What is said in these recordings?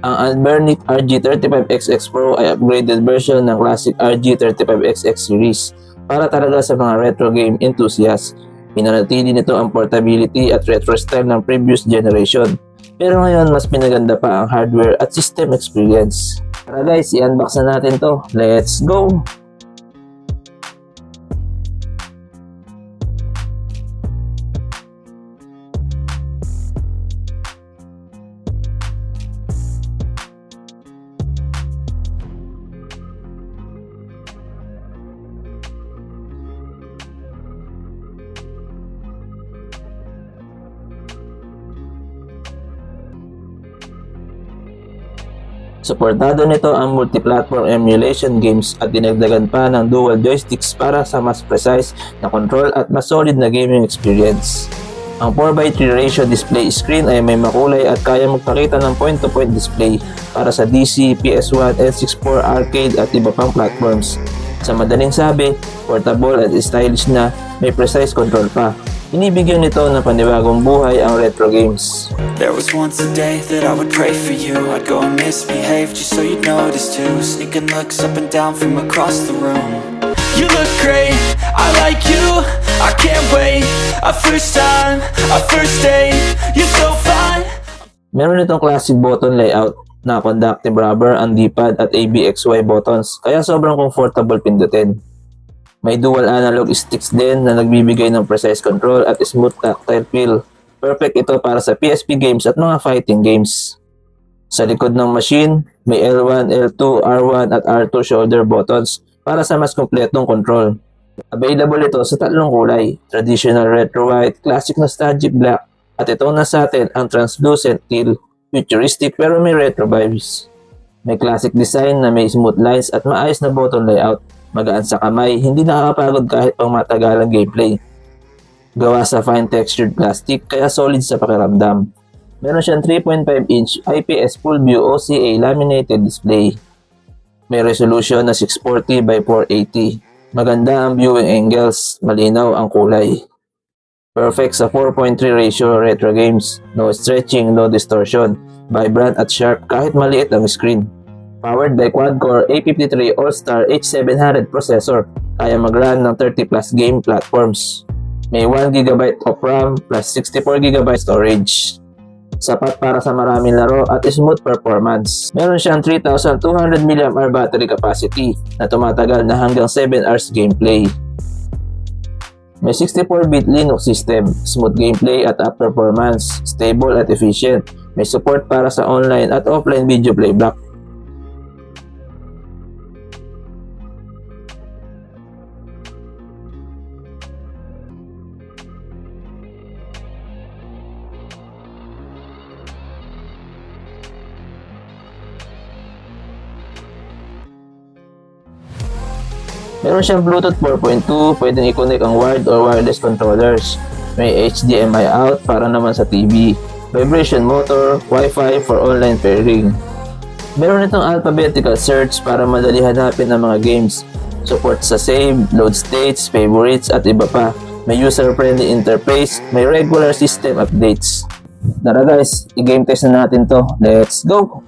Ang Anbernic RG35XXPRO ay upgraded version ng classic RG35XX series para talaga sa mga retro game enthusiasts. Pinanatili nito ang portability at retro style ng previous generation. Pero ngayon mas pinaganda pa ang hardware at system experience. Tara guys, i-unbox na natin to. Let's go! Suportado nito ang multi-platform emulation games at dinagdagan pa ng dual joysticks para sa mas precise na control at mas solid na gaming experience. Ang 4:3 ratio display screen ay may makulay at kaya magpakita ng point-to-point display para sa DC, PS1, N64, arcade at iba pang platforms. Sa madaling sabi, portable at stylish na may precise control pa. Inibigyan nito ng panibagong buhay ang retro games. There was once a day that I would pray for you. I'd go and misbehave just so you'd notice too. Sneaking looks up and down from across the room. You look great, I like you, I can't wait. A first time, a first date, you're so fine. Meron itong classic button layout na conductive rubber ang D-pad at ABXY buttons, kaya sobrang comfortable pindutin. May dual analog sticks din na nagbibigay ng precise control at smooth tactile feel. Perfect ito para sa PSP games at mga fighting games. Sa likod ng machine, may L1, L2, R1 at R2 shoulder buttons para sa mas kompletong control. Available ito sa tatlong kulay, traditional retro white, classic nostalgic black, at ito na sa atin ang translucent teal, futuristic pero may retro vibes. May classic design na may smooth lines at maayos na button layout. Magaan sa kamay, hindi nakakapagod kahit pang matagalang gameplay. Gawa sa fine textured plastic kaya solid sa pakiramdam. Meron siyang 3.5-inch IPS full view OCA laminated display. May resolution na 640 by 480. Maganda ang viewing angles, malinaw ang kulay. Perfect sa 4:3 ratio retro games. No stretching, no distortion. Vibrant at sharp kahit maliit ang screen. Powered by quad-core A53 All-Star H700 processor, kaya mag-run ng 30 plus game platforms. May 1GB of RAM plus 64GB storage. Sapat para sa maraming laro at smooth performance. Meron siyang 3,200 mAh battery capacity na tumatagal na hanggang 7 hours gameplay. May 64-bit Linux system, smooth gameplay at app performance, stable at efficient. May support para sa online at offline video playback. Meron siyang Bluetooth 4.2, pwedeng i-connect ang wired or wireless controllers. May HDMI out para naman sa TV. Vibration motor, Wi-Fi for online pairing. Meron itong alphabetical search para madali hanapin ang mga games. Support sa save, load states, favorites at iba pa. May user-friendly interface, may regular system updates. Tara guys, i-game test na natin to. Let's go!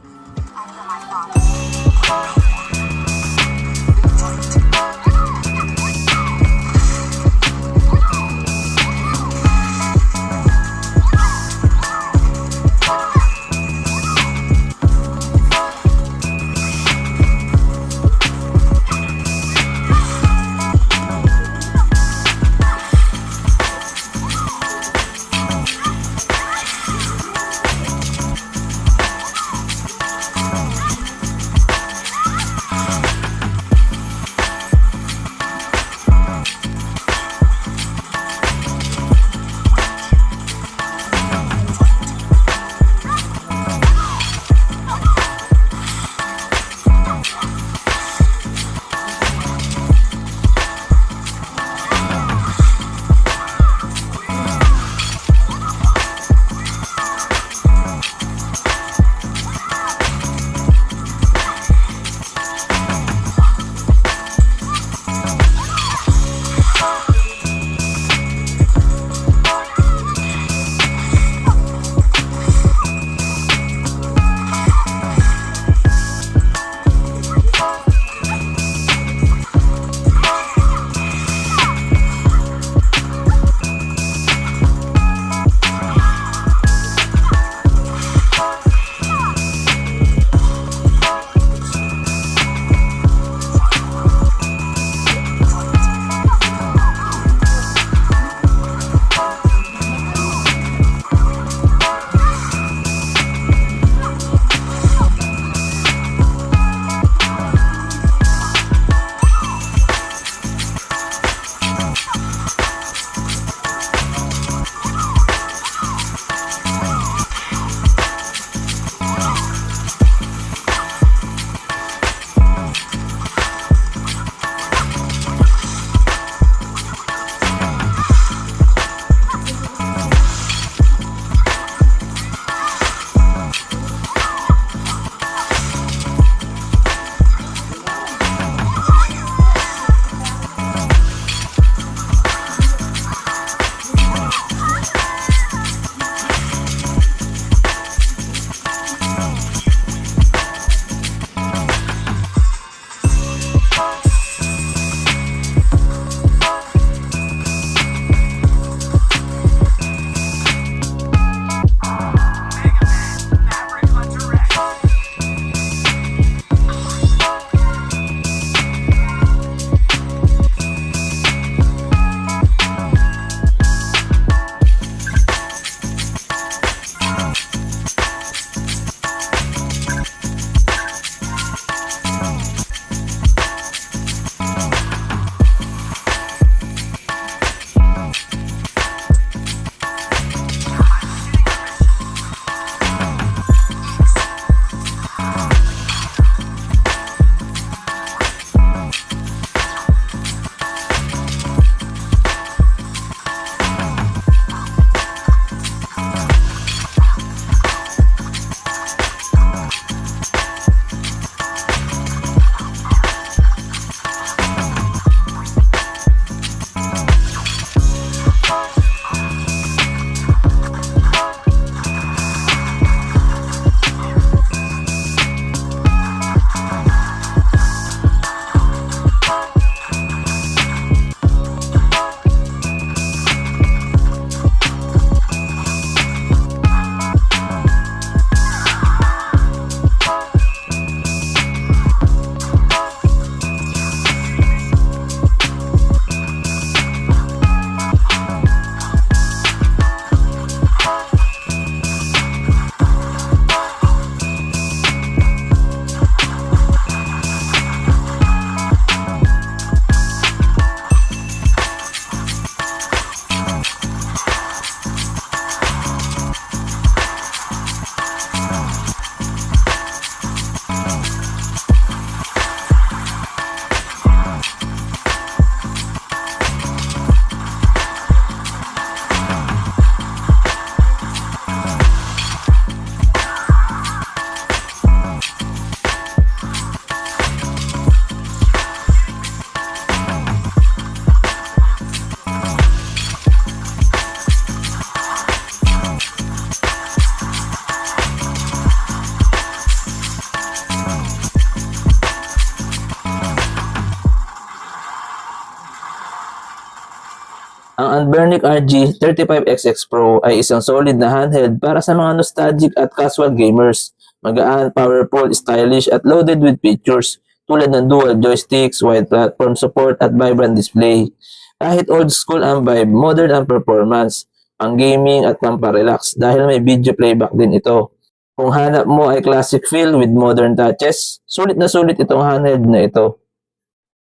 Ang Anbernic RG35XXPRO ay isang solid na handheld para sa mga nostalgic at casual gamers. Magaan, powerful, stylish at loaded with features tulad ng dual joysticks, wide platform support at vibrant display. Kahit old school ang vibe, modern ang performance, ang gaming at pamparelax dahil may video playback din ito. Kung hanap mo ay classic feel with modern touches, sulit na sulit itong handheld na ito.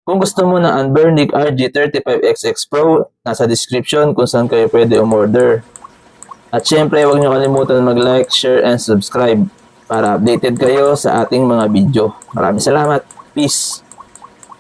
Kung gusto mo ng Anbernic RG35XX Pro, nasa description kung saan kayo pwede umorder. At syempre, huwag niyo kalimutan mag-like, share, and subscribe para updated kayo sa ating mga video. Maraming salamat. Peace!